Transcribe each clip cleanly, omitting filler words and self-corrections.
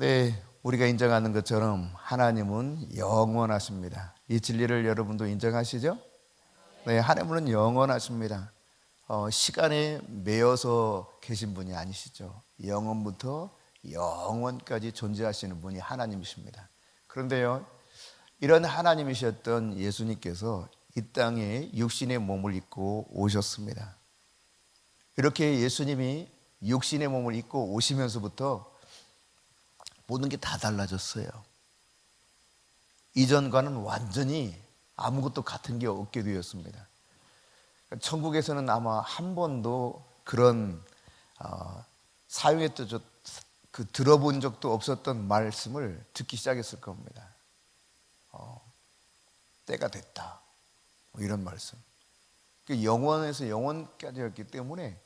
네, 우리가 인정하는 것처럼 하나님은 영원하십니다. 이 진리를 여러분도 인정하시죠? 네, 하나님은 영원하십니다. 시간에 매여서 계신 분이 아니시죠. 영원부터 영원까지 존재하시는 분이 하나님이십니다. 그런데요, 이런 하나님이셨던 예수님께서 이 땅에 육신의 몸을 입고 오셨습니다. 이렇게 예수님이 육신의 몸을 입고 오시면서부터 모든 게 다 달라졌어요. 이전과는 완전히 아무것도 같은 게 없게 되었습니다. 천국에서는 아마 한 번도 그런 사용했던 들어본 적도 없었던 말씀을 듣기 시작했을 겁니다. 때가 됐다, 뭐 이런 말씀. 영원에서 영원까지였기 때문에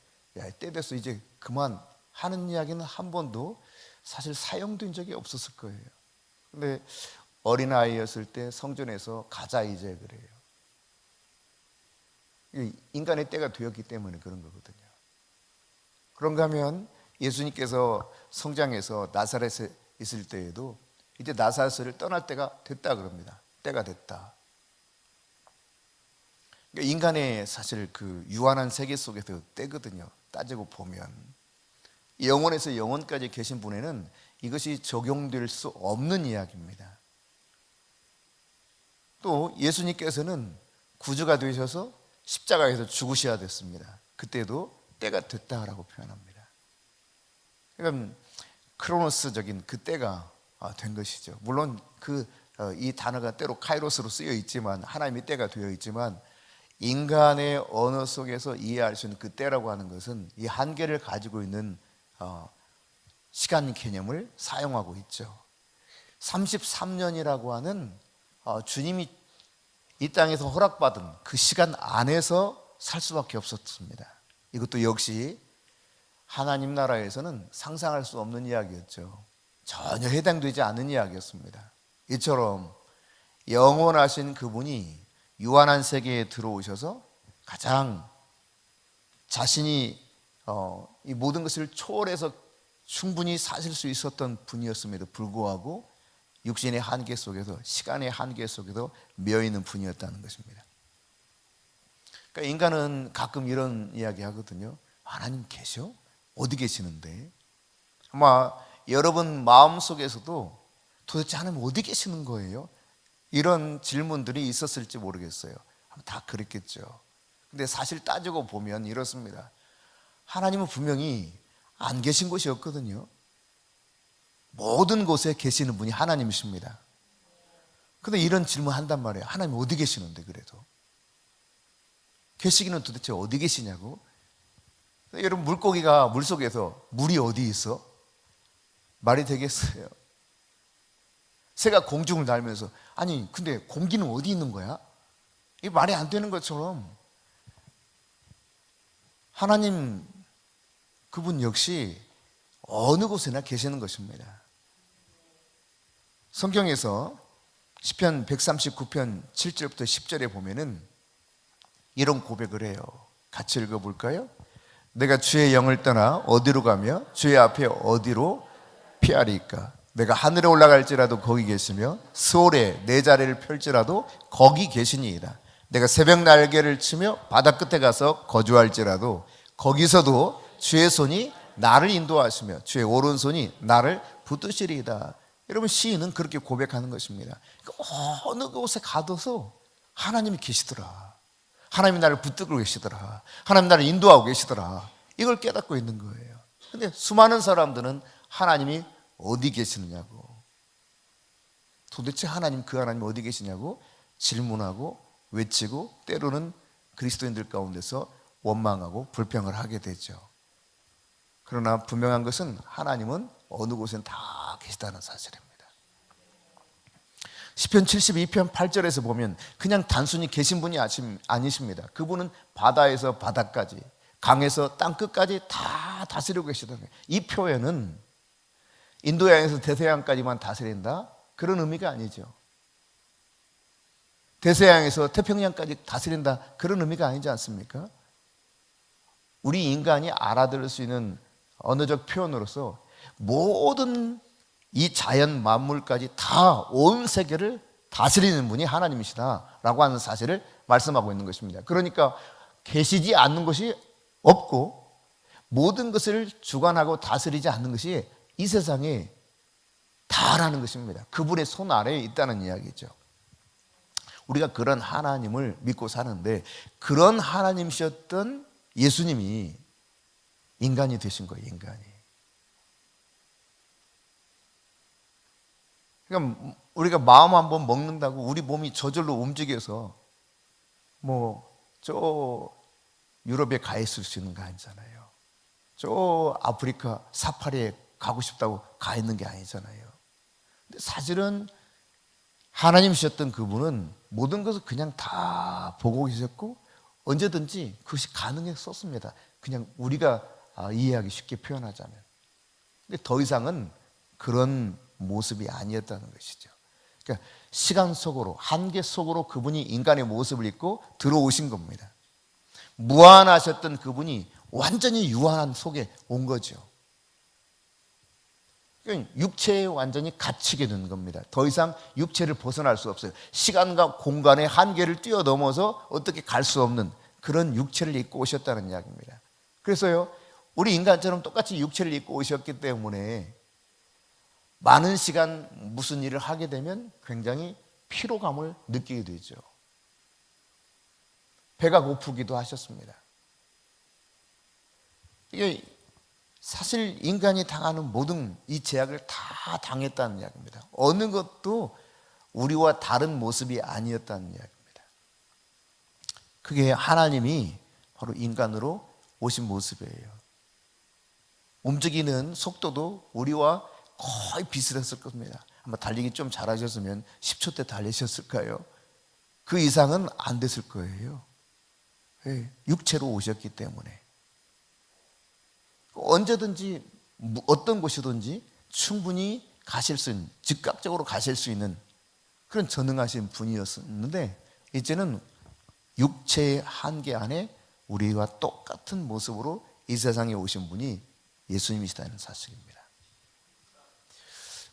때 됐어, 이제 그만 하는 이야기는 한 번도 사실 사용된 적이 없었을 거예요. 근데 어린아이였을 때 성전에서 가자 이제 그래요. 인간의 때가 되었기 때문에 그런 거거든요. 그런가 하면 예수님께서 성장해서 나사렛에 있을 때에도 이제 나사렛을 떠날 때가 됐다 그럽니다. 때가 됐다. 그러니까 인간의 사실 그 유한한 세계 속에서 때거든요. 따지고 보면 영원에서 영원까지 계신 분에는 이것이 적용될 수 없는 이야기입니다. 또 예수님께서는 구주가 되셔서 십자가에서 죽으셔야 됐습니다. 그때도 때가 됐다라고 표현합니다. 그러니까 크로노스적인 그 때가 된 것이죠. 물론 이 단어가 때로 카이로스로 쓰여 있지만 하나님의 때가 되어 있지만 인간의 언어 속에서 이해할 수 있는 그 때라고 하는 것은 이 한계를 가지고 있는 시간 개념을 사용하고 있죠. 33년이라고 하는 주님이 이 땅에서 허락받은 그 시간 안에서 살 수밖에 없었습니다. 이것도 역시 하나님 나라에서는 상상할 수 없는 이야기였죠. 전혀 해당되지 않는 이야기였습니다. 이처럼 영원하신 그분이 유한한 세계에 들어오셔서 가장 자신이 이 모든 것을 초월해서 충분히 사실 수 있었던 분이었음에도 불구하고 육신의 한계 속에서, 시간의 한계 속에서 매여있는 분이었다는 것입니다. 그러니까 인간은 가끔 이런 이야기 하거든요. 하나님 계셔? 어디 계시는데? 아마 여러분 마음속에서도 도대체 하나님 어디 계시는 거예요? 이런 질문들이 있었을지 모르겠어요. 다 그랬겠죠. 근데 사실 따지고 보면 이렇습니다. 하나님은 분명히 안 계신 곳이 없거든요. 모든 곳에 계시는 분이 하나님이십니다. 근데 이런 질문 한단 말이에요. 하나님 어디 계시는데 그래도? 계시기는 도대체 어디 계시냐고? 여러분 물고기가 물속에서 물이 어디 있어? 말이 되겠어요? 새가 공중을 날면서 아니 근데 공기는 어디 있는 거야? 이게 말이 안 되는 것처럼 하나님 그분 역시 어느 곳에나 계시는 것입니다. 성경에서 시편 139편 7절부터 10절에 보면은 이런 고백을 해요. 같이 읽어볼까요? 내가 주의 영을 떠나 어디로 가며 주의 앞에 어디로 피하리까? 내가 하늘에 올라갈지라도 거기 계시며 수월에 내 자리를 펼지라도 거기 계시니이다. 내가 새벽 날개를 치며 바다 끝에 가서 거주할지라도 거기서도 주의 손이 나를 인도하시며 주의 오른손이 나를 붙드시리이다. 여러분 시인은 그렇게 고백하는 것입니다. 어느 곳에 가둬서 하나님이 계시더라. 하나님이 나를 붙들고 계시더라. 하나님이 나를 인도하고 계시더라. 이걸 깨닫고 있는 거예요. 근데 수많은 사람들은 하나님이 어디 계시느냐고, 도대체 그 하나님 어디 계시냐고 질문하고 외치고 때로는 그리스도인들 가운데서 원망하고 불평을 하게 되죠. 그러나 분명한 것은 하나님은 어느 곳엔 다 계시다는 사실입니다. 시편 72편 8절에서 보면 그냥 단순히 계신 분이 아니십니다. 그분은 바다에서 바다까지, 강에서 땅끝까지 다 다스리고 계시다는 거예요. 이 표현은 인도양에서 대서양까지만 다스린다? 그런 의미가 아니죠. 대서양에서 태평양까지 다스린다? 그런 의미가 아니지 않습니까? 우리 인간이 알아들을 수 있는 언어적 표현으로서 모든 이 자연 만물까지 다 온 세계를 다스리는 분이 하나님이시다라고 하는 사실을 말씀하고 있는 것입니다. 그러니까 계시지 않는 것이 없고 모든 것을 주관하고 다스리지 않는 것이 이 세상에 다라는 것입니다. 그분의 손 아래에 있다는 이야기죠. 우리가 그런 하나님을 믿고 사는데 그런 하나님이셨던 예수님이 인간이 되신 거예요. 인간이. 그러니까 우리가 마음 한번 먹는다고 우리 몸이 저절로 움직여서 저 유럽에 가 있을 수 있는 거 아니잖아요. 저 아프리카 사파리에 가고 싶다고 가 있는 게 아니잖아요. 근데 사실은 하나님이셨던 그분은 모든 것을 그냥 다 보고 계셨고 언제든지 그것이 가능했었습니다. 그냥 우리가 이해하기 쉽게 표현하자면. 근데 더 이상은 그런 모습이 아니었다는 것이죠. 그러니까 시간 속으로, 한계 속으로 그분이 인간의 모습을 입고 들어오신 겁니다. 무한하셨던 그분이 완전히 유한 속에 온 거죠. 그러니까 육체에 완전히 갇히게 된 겁니다. 더 이상 육체를 벗어날 수 없어요. 시간과 공간의 한계를 뛰어넘어서 어떻게 갈 수 없는 그런 육체를 입고 오셨다는 이야기입니다. 그래서요, 우리 인간처럼 똑같이 육체를 입고 오셨기 때문에 많은 시간 무슨 일을 하게 되면 굉장히 피로감을 느끼게 되죠. 배가 고프기도 하셨습니다. 이게 사실 인간이 당하는 모든 이 제약을 다 당했다는 이야기입니다. 어느 것도 우리와 다른 모습이 아니었다는 이야기입니다. 그게 하나님이 바로 인간으로 오신 모습이에요. 움직이는 속도도 우리와 거의 비슷했을 겁니다. 아마 달리기 좀 잘하셨으면 10초 때 달리셨을까요? 그 이상은 안 됐을 거예요. 육체로 오셨기 때문에. 언제든지 어떤 곳이든지 충분히 가실 수 있는, 즉각적으로 가실 수 있는 그런 전능하신 분이었는데 이제는 육체의 한계 안에 우리와 똑같은 모습으로 이 세상에 오신 분이 예수님이시다는 사실입니다.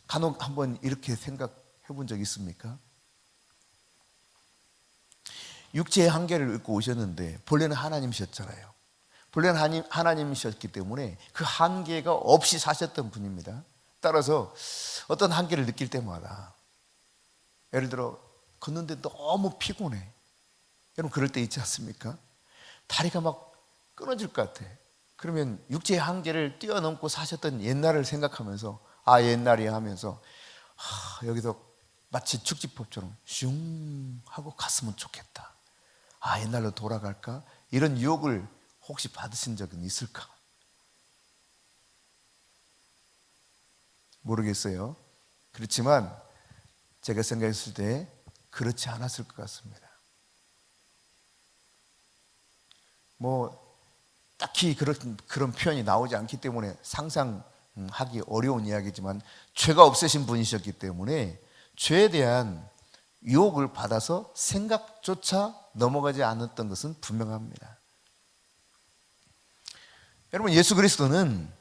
간혹 한번 이렇게 생각해 본 적 있습니까? 육체의 한계를 입고 오셨는데 본래는 하나님이셨잖아요. 본래는 하나님이셨기 때문에 그 한계가 없이 사셨던 분입니다. 따라서 어떤 한계를 느낄 때마다 예를 들어 걷는데 너무 피곤해. 여러분 그럴 때 있지 않습니까? 다리가 막 끊어질 것 같아. 그러면 육체의 한계를 뛰어넘고 사셨던 옛날을 생각하면서 옛날이 하면서 여기서 마치 축지법처럼 슝 하고 갔으면 좋겠다. 옛날로 돌아갈까? 이런 유혹을 혹시 받으신 적은 있을까? 모르겠어요. 그렇지만 제가 생각했을 때 그렇지 않았을 것 같습니다. 딱히 그런 표현이 나오지 않기 때문에 상상하기 어려운 이야기지만 죄가 없으신 분이셨기 때문에 죄에 대한 유혹을 받아서 생각조차 넘어가지 않았던 것은 분명합니다. 여러분 예수 그리스도는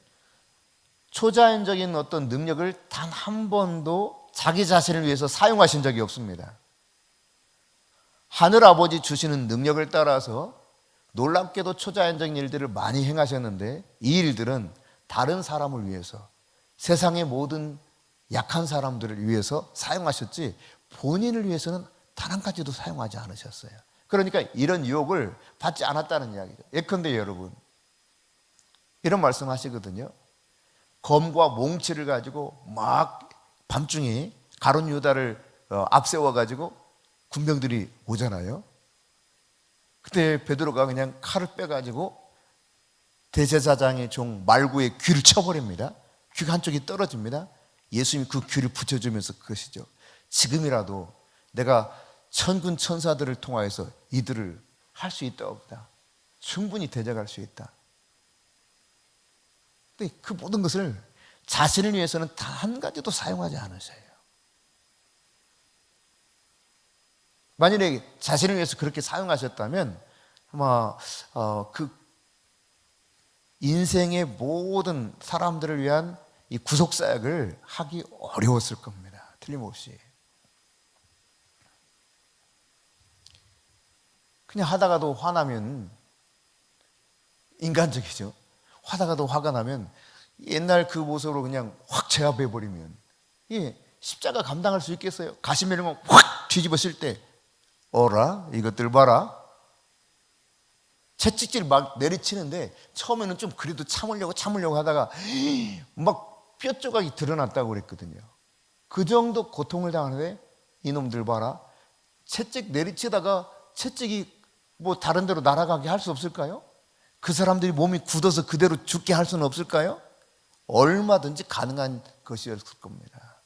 초자연적인 어떤 능력을 단 한 번도 자기 자신을 위해서 사용하신 적이 없습니다. 하늘 아버지 주시는 능력을 따라서 놀랍게도 초자연적인 일들을 많이 행하셨는데 이 일들은 다른 사람을 위해서 세상의 모든 약한 사람들을 위해서 사용하셨지 본인을 위해서는 단 한 가지도 사용하지 않으셨어요. 그러니까 이런 유혹을 받지 않았다는 이야기죠. 예컨대 여러분 이런 말씀 하시거든요. 검과 몽치를 가지고 막 밤중에 가룟 유다를 앞세워 가지고 군병들이 오잖아요. 그때 베드로가 그냥 칼을 빼가지고 대제사장의 종 말구의 귀를 쳐버립니다. 귀가 한쪽이 떨어집니다. 예수님이 그 귀를 붙여주면서 그것이죠. 지금이라도 내가 천군 천사들을 통하여서 이들을 할 수 있다옵니다. 충분히 대적할 수 있다. 근데 그 모든 것을 자신을 위해서는 단 한 가지도 사용하지 않으셔요. 만일에 자신을 위해서 그렇게 사용하셨다면 아마 그 인생의 모든 사람들을 위한 이 구속사역을 하기 어려웠을 겁니다. 틀림없이. 그냥 하다가도 화나면 인간적이죠. 하다가도 화가 나면 옛날 그 모습으로 그냥 확 제압해버리면 십자가 감당할 수 있겠어요? 가시면을 확 뒤집었을 때 어라 이것들 봐라. 채찍질 막 내리치는데 처음에는 좀 그래도 참으려고 하다가 막 뼈 조각이 드러났다고 그랬거든요. 그 정도 고통을 당하는데 이놈들 봐라. 채찍 내리치다가 채찍이 뭐 다른 데로 날아가게 할 수 없을까요? 그 사람들이 몸이 굳어서 그대로 죽게 할 수는 없을까요? 얼마든지 가능한 것이었을 겁니다.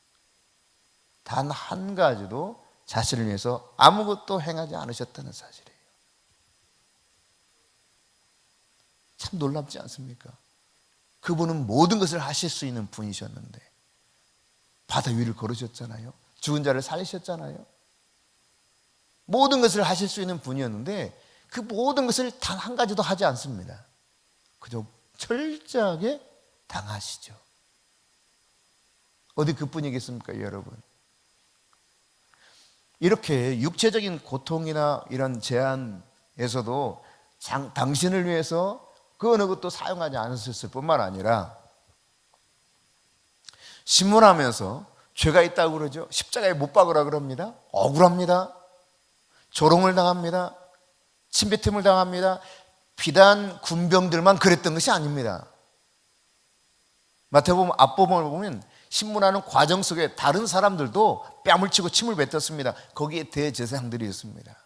단 한 가지도 자신을 위해서 아무것도 행하지 않으셨다는 사실이에요. 참 놀랍지 않습니까? 그분은 모든 것을 하실 수 있는 분이셨는데 바다 위를 걸으셨잖아요. 죽은 자를 살리셨잖아요. 모든 것을 하실 수 있는 분이었는데 그 모든 것을 단 한 가지도 하지 않습니다. 그저 철저하게 당하시죠. 어디 그뿐이겠습니까, 여러분? 이렇게 육체적인 고통이나 이런 제한에서도 당신을 위해서 그 어느 것도 사용하지 않으셨을 뿐만 아니라 신문하면서 죄가 있다고 그러죠. 십자가에 못 박으라 그럽니다. 억울합니다. 조롱을 당합니다. 침뱉음을 당합니다. 비단 군병들만 그랬던 것이 아닙니다. 마태복음 앞부분을 보면 신문하는 과정 속에 다른 사람들도 뺨을 치고 침을 뱉었습니다. 거기에 대제사장들이 있습니다.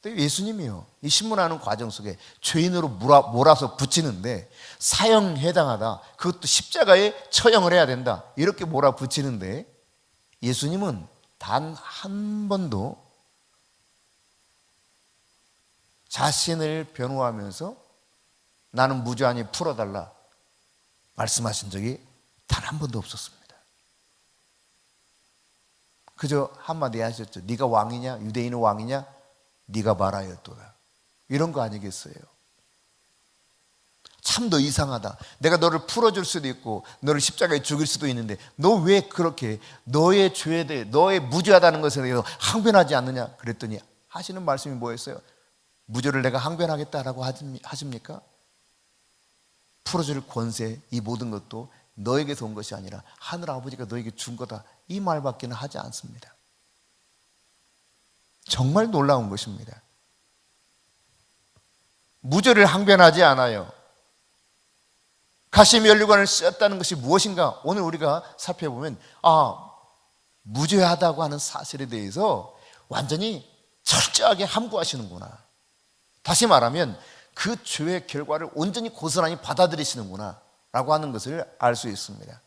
또 예수님이요, 이 신문하는 과정 속에 죄인으로 몰아서 붙이는데 사형해당하다, 그것도 십자가에 처형을 해야 된다, 이렇게 몰아붙이는데 예수님은 단 한 번도 자신을 변호하면서 나는 무죄하니 풀어달라 말씀하신 적이 단 한 번도 없었습니다. 그저 한마디 하셨죠. 네가 왕이냐? 유대인의 왕이냐? 네가 말하였도다. 이런 거 아니겠어요? 참 너 이상하다. 내가 너를 풀어줄 수도 있고 너를 십자가에 죽일 수도 있는데 너 왜 그렇게 너의 죄에 대해, 너의 무죄하다는 것에 대해서 항변하지 않느냐? 그랬더니 하시는 말씀이 뭐였어요? 무죄를 내가 항변하겠다라고 하십니까? 풀어줄 권세, 이 모든 것도 너에게서 온 것이 아니라 하늘 아버지가 너에게 준 거다, 이 말밖에는 하지 않습니다. 정말 놀라운 것입니다. 무죄를 항변하지 않아요. 가시면류관을 쓰였다는 것이 무엇인가? 오늘 우리가 살펴보면 무죄하다고 하는 사실에 대해서 완전히 철저하게 함구하시는구나. 다시 말하면 그 죄의 결과를 온전히 고스란히 받아들이시는구나 라고 하는 것을 알 수 있습니다.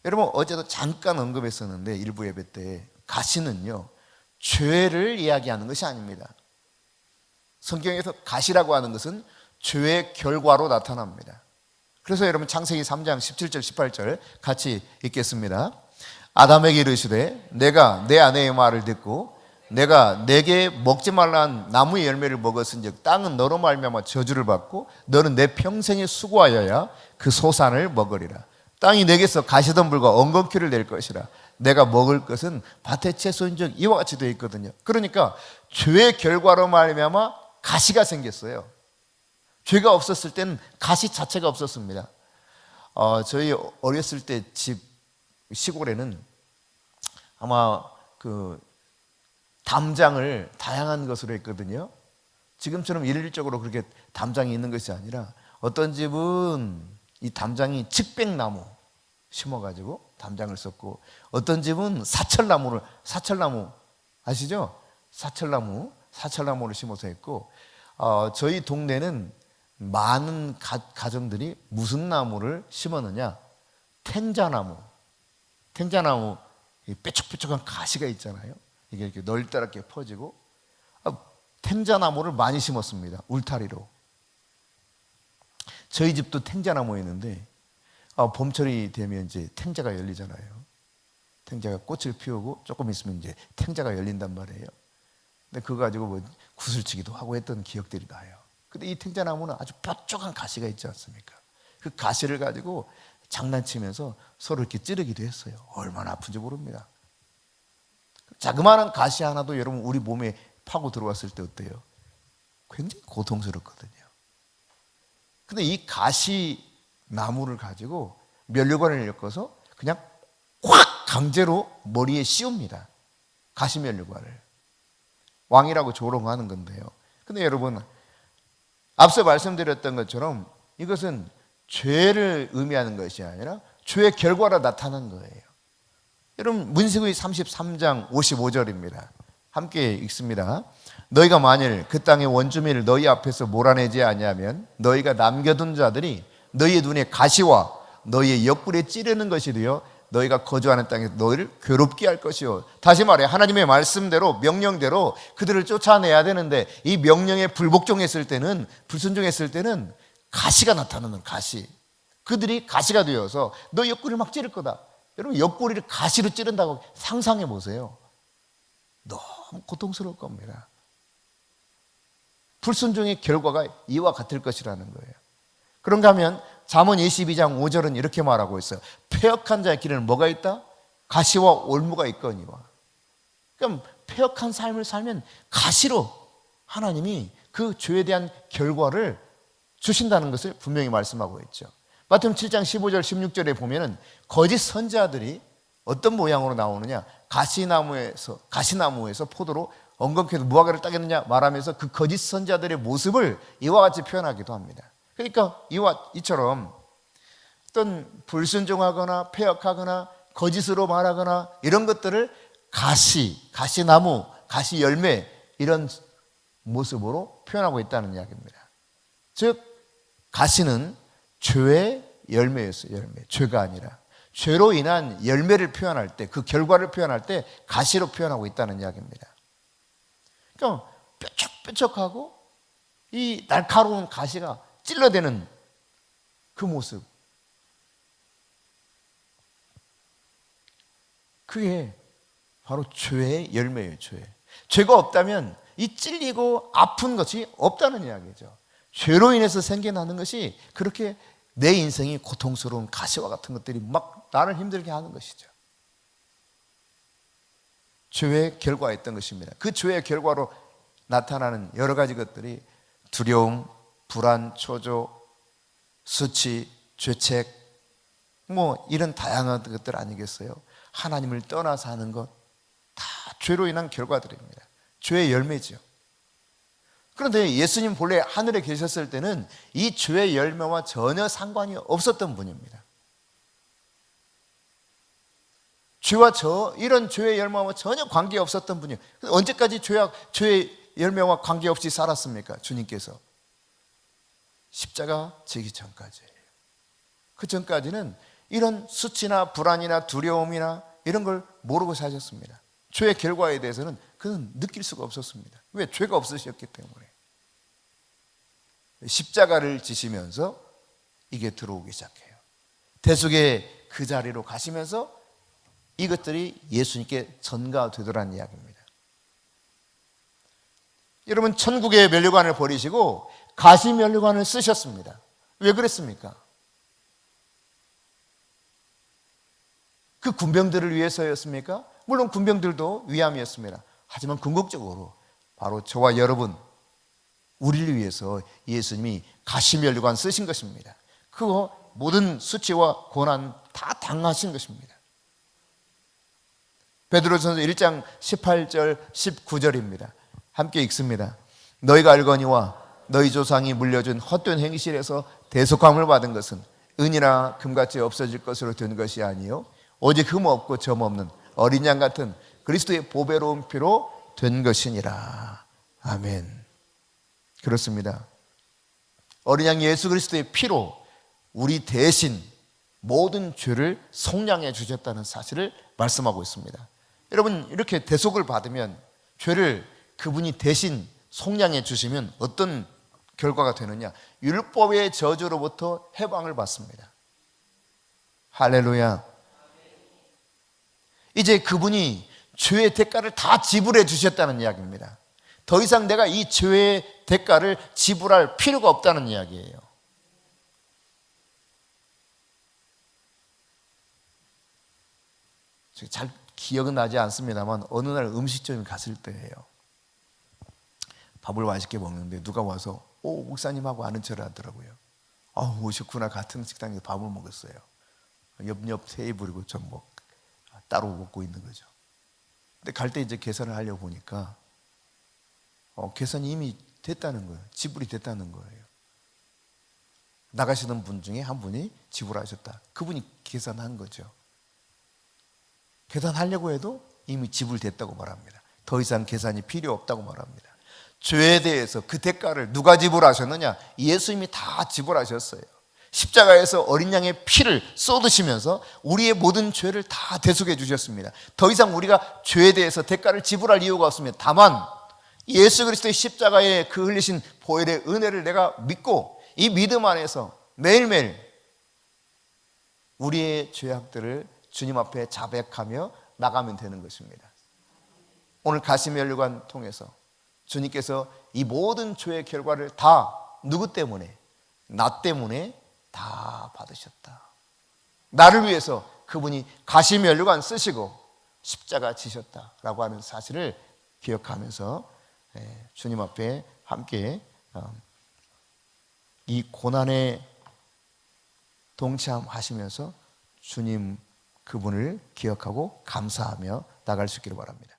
여러분, 어제도 잠깐 언급했었는데 일부 예배 때 가시는요, 죄를 이야기하는 것이 아닙니다. 성경에서 가시라고 하는 것은 죄의 결과로 나타납니다. 그래서 여러분 창세기 3장 17절 18절 같이 읽겠습니다. 아담에게 이르시되 내가 내 아내의 말을 듣고 내가 내게 먹지 말라는 나무의 열매를 먹었은즉 땅은 너로 말미암아 저주를 받고 너는 내 평생에 수고하여야 그 소산을 먹으리라. 땅이 내게서 가시덤불과 엉겅퀴를 낼 것이라. 내가 먹을 것은 밭의 채소인즉 이와 같이 되어 있거든요. 그러니까 죄의 결과로 말미암아 가시가 생겼어요. 죄가 없었을 때는 가시 자체가 없었습니다. 저희 어렸을 때 집 시골에는 아마 그 담장을 다양한 것으로 했거든요. 지금처럼 일률적으로 그렇게 담장이 있는 것이 아니라 어떤 집은 이 담장이 측백나무 심어가지고 담장을 썼고, 어떤 집은 사철나무 아시죠? 사철나무를 심어서 했고, 저희 동네는 많은 가정들이 무슨 나무를 심었느냐? 탱자나무 뾰족뾰족한 가시가 있잖아요. 이게 이렇게 널따랗게 퍼지고, 탱자나무를 많이 심었습니다. 울타리로. 저희 집도 탱자나무였는데 봄철이 되면 이제 탱자가 열리잖아요. 탱자가 꽃을 피우고 조금 있으면 이제 탱자가 열린단 말이에요. 근데 그거 가지고 뭐 구슬치기도 하고 했던 기억들이 나요. 근데 이 탱자나무는 아주 뾰족한 가시가 있지 않습니까? 그 가시를 가지고 장난치면서 서로 이렇게 찌르기도 했어요. 얼마나 아픈지 모릅니다. 자그마한 가시 하나도 여러분 우리 몸에 파고 들어왔을 때 어때요? 굉장히 고통스럽거든요. 근데 이 가시 나무를 가지고 면류관을 엮어서 그냥 확 강제로 머리에 씌웁니다. 가시 면류관을. 왕이라고 조롱하는 건데요. 근데 여러분, 앞서 말씀드렸던 것처럼 이것은 죄를 의미하는 것이 아니라 죄의 결과로 나타난 거예요. 여러분, 문세기 33장 55절입니다. 함께 읽습니다. 너희가 만일 그 땅의 원주민을 너희 앞에서 몰아내지 아니하면 너희가 남겨둔 자들이 너희의 눈에 가시와 너희의 옆구리에 찌르는 것이 되어 너희가 거주하는 땅에서 너희를 괴롭게 할 것이요. 다시 말해 하나님의 말씀대로 명령대로 그들을 쫓아내야 되는데 이 명령에 불복종했을 때는, 불순종했을 때는 가시가 나타나는 가시. 그들이 가시가 되어서 너 옆구리를 막 찌를 거다. 여러분, 옆구리를 가시로 찌른다고 상상해 보세요. 너무 고통스러울 겁니다. 불순종의 결과가 이와 같을 것이라는 거예요. 그런가 하면 잠언 22장 5절은 이렇게 말하고 있어요. 패역한 자의 길에는 뭐가 있다? 가시와 올무가 있거니와. 그럼 패역한 삶을 살면 가시로 하나님이 그 죄에 대한 결과를 주신다는 것을 분명히 말씀하고 있죠. 마태복음 7장 15절 16절에 보면은 거짓 선지자들이 어떤 모양으로 나오느냐? 가시나무에서 포도로 엉겅퀴도 무화과를 따겠느냐 말하면서 그 거짓 선지자들의 모습을 이와 같이 표현하기도 합니다. 그러니까 이처럼 어떤 불순종하거나 패역하거나 거짓으로 말하거나 이런 것들을 가시나무, 가시 열매 이런 모습으로 표현하고 있다는 이야기입니다. 즉 가시는 죄의 열매였어요. 열매. 죄가 아니라 죄로 인한 열매를 표현할 때, 그 결과를 표현할 때 가시로 표현하고 있다는 이야기입니다. 그러니까 뾰족뾰족하고 이 날카로운 가시가 찔러대는 그 모습, 그게 바로 죄의 열매예요. 죄가 없다면 이 찔리고 아픈 것이 없다는 이야기죠. 죄로 인해서 생겨나는 것이 그렇게 내 인생이 고통스러운 가시와 같은 것들이 막 나를 힘들게 하는 것이죠. 죄의 결과였던 것입니다. 그 죄의 결과로 나타나는 여러 가지 것들이 두려움, 불안, 초조, 수치, 죄책, 이런 다양한 것들 아니겠어요? 하나님을 떠나 사는 것, 다 죄로 인한 결과들입니다. 죄의 열매죠. 그런데 예수님 본래 하늘에 계셨을 때는 이 죄의 열매와 전혀 상관이 없었던 분입니다. 이런 죄의 열매와 전혀 관계없었던 분이에요. 언제까지 죄의 열매와 관계없이 살았습니까? 주님께서 십자가 지기 전까지예요. 그 전까지는 이런 수치나 불안이나 두려움이나 이런 걸 모르고 사셨습니다. 죄의 결과에 대해서는 그는 느낄 수가 없었습니다. 왜? 죄가 없으셨기 때문에. 십자가를 지시면서 이게 들어오기 시작해요. 대속의 그 자리로 가시면서 이것들이 예수님께 전가되더라는 이야기입니다. 여러분, 천국의 면류관을 버리시고 가시 면류관을 쓰셨습니다. 왜 그랬습니까? 그 군병들을 위해서였습니까? 물론 군병들도 위함이었습니다. 하지만 궁극적으로 바로 저와 여러분, 우리를 위해서 예수님이 가시 면류관 쓰신 것입니다. 그거 모든 수치와 고난 다 당하신 것입니다. 베드로전서 1장 18절 19절입니다. 함께 읽습니다. 너희가 알거니와 너희 조상이 물려준 헛된 행실에서 대속함을 받은 것은 은이나 금같이 없어질 것으로 된 것이 아니요 오직 흠 없고 점 없는 어린 양 같은 그리스도의 보배로운 피로 된 것이니라. 아멘. 그렇습니다. 어린 양 예수 그리스도의 피로 우리 대신 모든 죄를 속량해 주셨다는 사실을 말씀하고 있습니다. 여러분, 이렇게 대속을 받으면, 죄를 그분이 대신 속량해 주시면 어떤 결과가 되느냐? 율법의 저주로부터 해방을 받습니다. 할렐루야. 이제 그분이 죄의 대가를 다 지불해 주셨다는 이야기입니다. 더 이상 내가 이 죄의 대가를 지불할 필요가 없다는 이야기예요. 잘 기억은 나지 않습니다만 어느 날 음식점에 갔을 때예요. 밥을 맛있게 먹는데 누가 와서 목사님하고 아는 척을 하더라고요. 오셨구나. 같은 식당에서 밥을 먹었어요. 옆 테이블이고 전 따로 먹고 있는 거죠. 근데 갈 때 이제 계산을 하려고 보니까 계산이 이미 됐다는 거예요. 지불이 됐다는 거예요. 나가시는 분 중에 한 분이 지불하셨다. 그분이 계산한 거죠. 계산하려고 해도 이미 지불됐다고 말합니다. 더 이상 계산이 필요 없다고 말합니다. 죄에 대해서 그 대가를 누가 지불하셨느냐? 예수님이 다 지불하셨어요. 십자가에서 어린 양의 피를 쏟으시면서 우리의 모든 죄를 다 대속해 주셨습니다. 더 이상 우리가 죄에 대해서 대가를 지불할 이유가 없습니다. 다만 예수 그리스도의 십자가에 그 흘리신 보혈의 은혜를 내가 믿고 이 믿음 안에서 매일매일 우리의 죄악들을 주님 앞에 자백하며 나가면 되는 것입니다. 오늘 가시면류관 통해서 주님께서 이 모든 죄의 결과를 다 누구 때문에? 나 때문에 다 받으셨다. 나를 위해서 그분이 가시면류관 쓰시고 십자가 지셨다라고 하는 사실을 기억하면서 주님 앞에 함께 이 고난에 동참하시면서 주님 그분을 기억하고 감사하며 나갈 수 있기를 바랍니다.